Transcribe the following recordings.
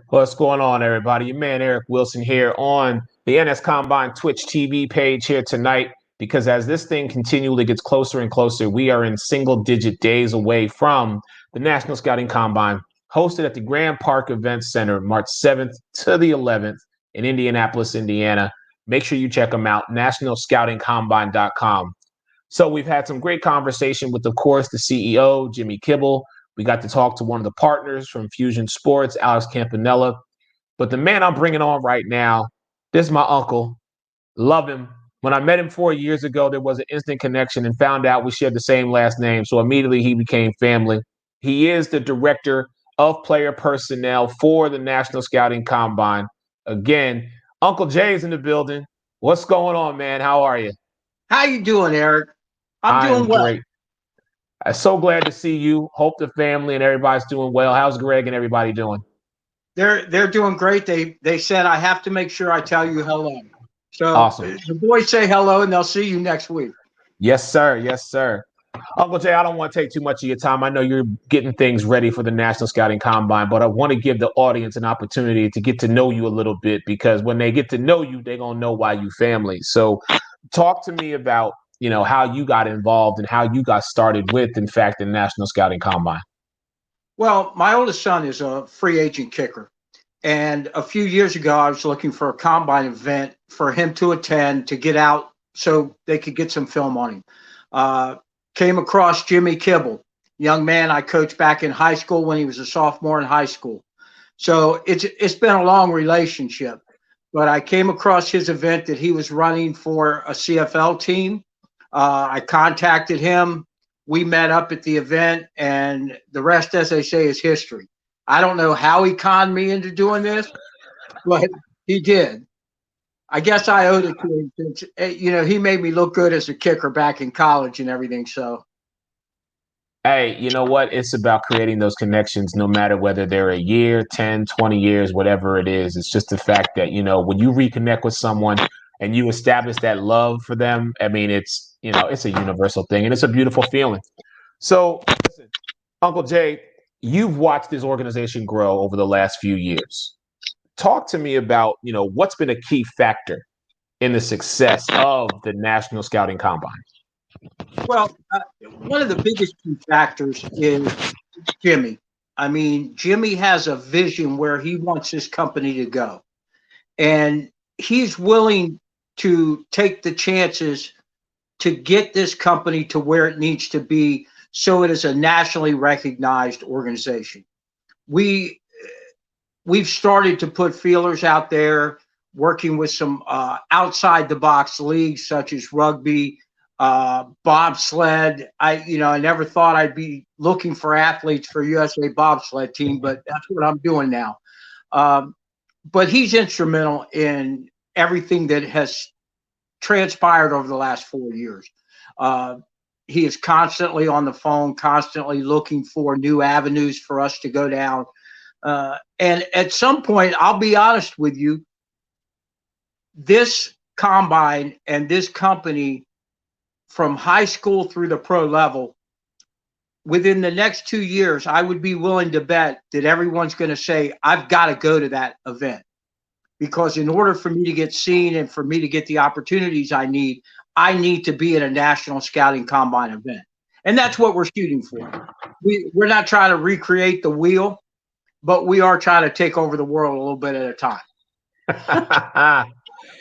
What's going on, everybody? Your man Eric Wilson here on the NS Combine Twitch TV page here tonight. Because as this thing continually gets closer and closer, we are in single digit days away from the National Scouting Combine, hosted at the Grand Park Events Center, March 7th to the 11th in Indianapolis, Indiana. Make sure you check them out, nationalscoutingcombine.com. So we've had some great conversation with, of course, the CEO, Jimmy Kibble. We got to talk to one of the partners from Fusion Sports, Alex Campanella. But the man I'm bringing on right now, this is my uncle. Love him. When I met him 4 years ago, there was an instant connection and found out we shared the same last name. So immediately he became family. He is the director of player personnel for the National Scouting Combine. Again, Uncle Jay's in the building. What's going on, man? How are you? How you doing, Eric? I'm I doing am well. great. I'm so glad to see you. Hope the family and everybody's doing well. How's Greg and everybody doing? They're doing great. They said I have to make sure I tell you hello. So Awesome. the boys say hello, and they'll see you next week. Yes, sir. Yes, sir. Uncle Jay, I don't want to take too much of your time. I know you're getting things ready for the National Scouting Combine, but I want to give the audience an opportunity to get to know you a little bit because when they get to know you, they're going to know why you family. So talk to me about, how you got involved and how you got started with, in fact, the National Scouting Combine. Well, my oldest son is a free agent kicker, and a few years ago, I was looking for a combine event for him to attend to get out so they could get some film on him. Uh, Came across Jimmy Kibble, young man I coached back in high school when he was a sophomore in high school. So it's been a long relationship. But I came across his event that he was running for a CFL team. I contacted him. We met up at the event, and the rest, as they say, is history. I don't know how he conned me into doing this, but he did. I guess I owed it to him since, he made me look good as a kicker back in college and everything. So, Hey, you know what? It's about creating those connections no matter whether they're a year, 10, 20 years, whatever it is. It's just the fact that, when you reconnect with someone and you establish that love for them, I mean, it's a universal thing and it's a beautiful feeling. So, listen, Uncle Jay, you've watched this organization grow over the last few years. Talk to me about, what's been a key factor in the success of the National Scouting Combine. well, one of the biggest key factors is Jimmy. I mean, Jimmy has a vision where he wants his company to go, and he's willing to take the chances to get this company to where it needs to be so it is a nationally recognized organization. We we've started to put feelers out there, working with some outside the box leagues such as rugby, bobsled. I never thought I'd be looking for athletes for USA bobsled team, but that's what I'm doing now. Um, but he's instrumental in everything that has transpired over the last 4 years. Uh, he is constantly on the phone, constantly looking for new avenues for us to go down. And at some point, I'll be honest with you, this combine and this company from high school through the pro level, within the next 2 years, I would be willing to bet that everyone's going to say, I've got to go to that event. Because in order for me to get seen and for me to get the opportunities I need to be at a national scouting combine event. And that's what we're shooting for. We're not trying to recreate the wheel, but we are trying to take over the world a little bit at a time.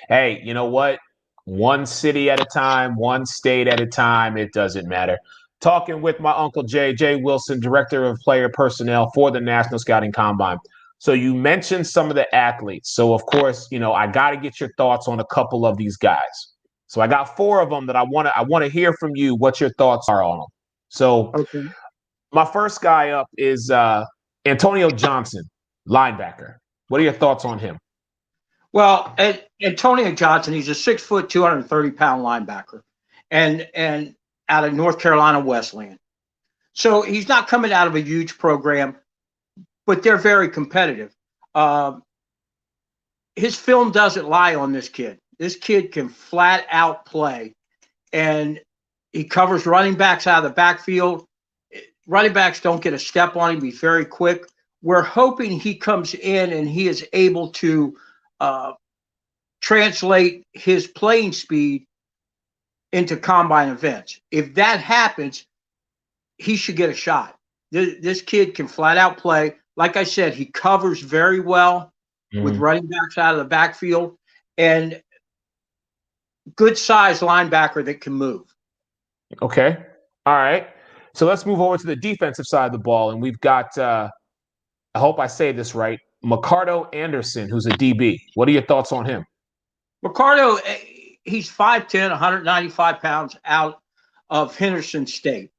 Hey, you know what? One city at a time, one state at a time, it doesn't matter. Talking with my uncle Jay Wilson, Director of Player Personnel for the National Scouting Combine. So you mentioned some of the athletes. So of course, I got to get your thoughts on a couple of these guys. So I got four of them that I want to hear from you what your thoughts are on them. So Okay. my first guy up is Antonio Johnson, linebacker. What are your thoughts on him? Well, Antonio Johnson, he's a 6 foot, 230-pound linebacker, and out of North Carolina Wesleyan. So he's not coming out of a huge program, but they're very competitive. Um, his film doesn't lie on this kid. This kid can flat out play, and he covers running backs out of the backfield. Running backs don't get a step on him. He's very quick. we're hoping he comes in and he is able to translate his playing speed into combine events. If that happens, he should get a shot. This kid can flat out play. Like I said, he covers very well with running backs out of the backfield, and good sized linebacker that can move. Okay. All right. So let's move over to the defensive side of the ball. And we've got, I hope I say this right, Ricardo Anderson, who's a DB. What are your thoughts on him? Ricardo, he's 5'10", 195 pounds, out of Henderson State.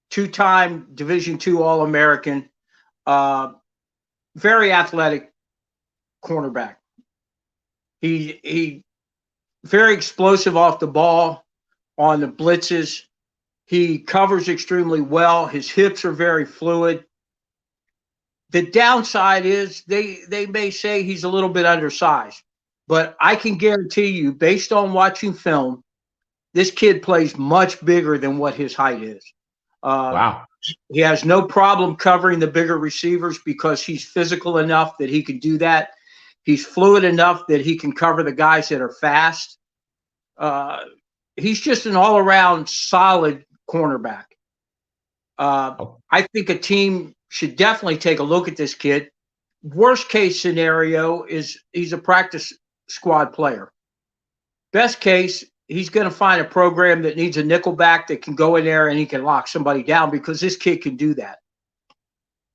Two-time Division II All-American. Very athletic cornerback. He very explosive off the ball on the blitzes. He covers extremely well. His hips are very fluid. The downside is they may say he's a little bit undersized, but I can guarantee you, based on watching film, this kid plays much bigger than what his height is. Wow. He has no problem covering the bigger receivers because he's physical enough that he can do that. He's fluid enough that he can cover the guys that are fast. He's just an all-around solid cornerback. I think a team should definitely take a look at this kid. Worst case scenario is he's a practice squad player. Best case, he's going to find a program that needs a nickelback that can go in there and he can lock somebody down, because this kid can do that.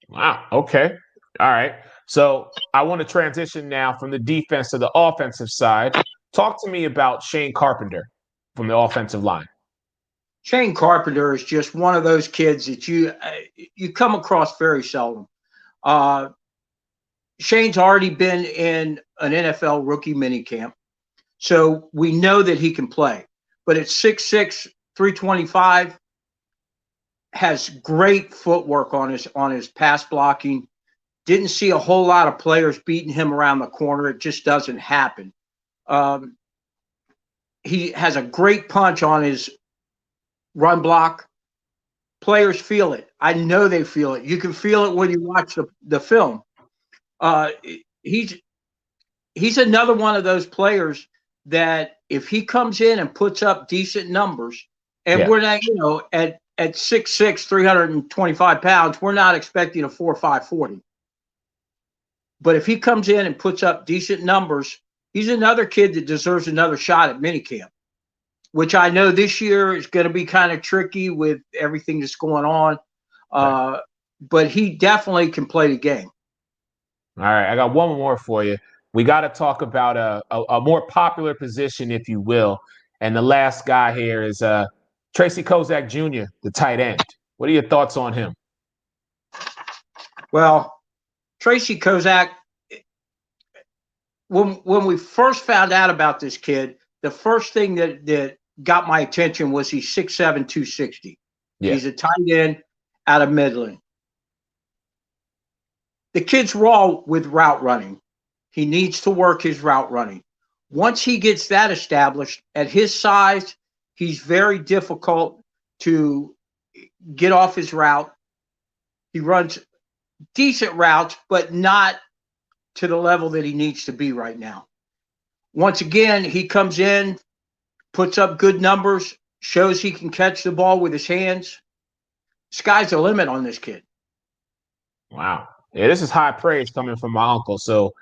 Wow. Okay. All right. So I want to transition now from the defense to the offensive side. Talk to me about Shane Carpenter from the offensive line. Shane Carpenter is just one of those kids that you come across very seldom. Shane's already been in an NFL rookie minicamp, so we know that he can play. But at 6'6", 325, has great footwork on his pass blocking. Didn't see a whole lot of players beating him around the corner. It just doesn't happen. He has a great punch on his run block. Players feel it. I know they feel it. You can feel it when you watch the film. He's another one of those players that if he comes in and puts up decent numbers, and we're not, at 6'6", 325 pounds, we're not expecting a 4.5 40. But if he comes in and puts up decent numbers, he's another kid that deserves another shot at minicamp, which I know this year is going to be kind of tricky with everything that's going on. But he definitely can play the game. All right, I got one more for you. We got to talk about a more popular position, if you will. And the last guy here is Treykozak Jr., the tight end. What are your thoughts on him? Well, Treykozak, when we first found out about this kid, the first thing that got my attention was he's 6'7", 260. Yeah. He's a tight end out of Midland. The kid's raw with route running. He needs to work his route running. Once he gets that established, at his size, he's very difficult to get off his route. He runs decent routes, but not to the level that he needs to be right now. Once again, he comes in, puts up good numbers, shows he can catch the ball with his hands. Sky's the limit on this kid. Wow. Yeah, this is high praise coming from my uncle. So,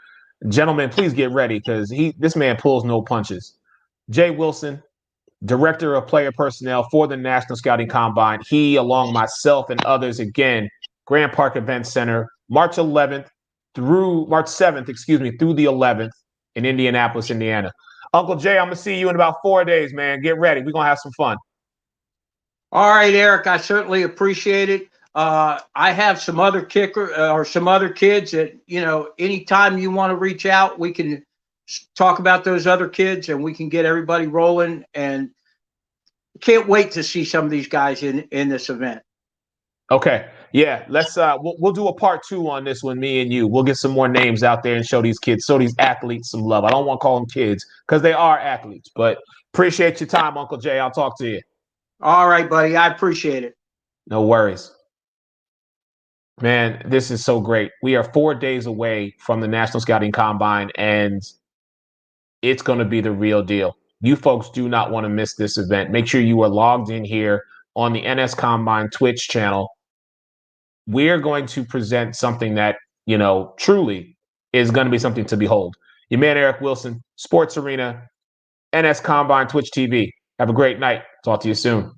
gentlemen, please get ready, because this man pulls no punches. Jay Wilson, Director of Player Personnel for the National Scouting Combine. He, along myself and others, again, Grand Park Event Center, March 7th, through the 11th in Indianapolis, Indiana. Uncle Jay, I'm going to see you in about 4 days, man. Get ready. We're going to have some fun. All right, Eric, I certainly appreciate it. I have some other kids that, anytime you want to reach out, we can talk about those other kids and we can get everybody rolling, and can't wait to see some of these guys in this event. Okay. Yeah. Let's, we'll do a part 2 on this one, me and you. We'll get some more names out there and show these athletes some love. I don't want to call them kids because they are athletes, but appreciate your time, Uncle Jay. I'll talk to you. All right, buddy. I appreciate it. No worries. Man, this is so great. We are 4 days away from the National Scouting Combine, and it's going to be the real deal. You folks do not want to miss this event. Make sure you are logged in here on the NS Combine Twitch channel. We're going to present something that, truly is going to be something to behold. Your man, Eric Wilson, Sports Arena, NS Combine, Twitch TV. Have a great night. Talk to you soon.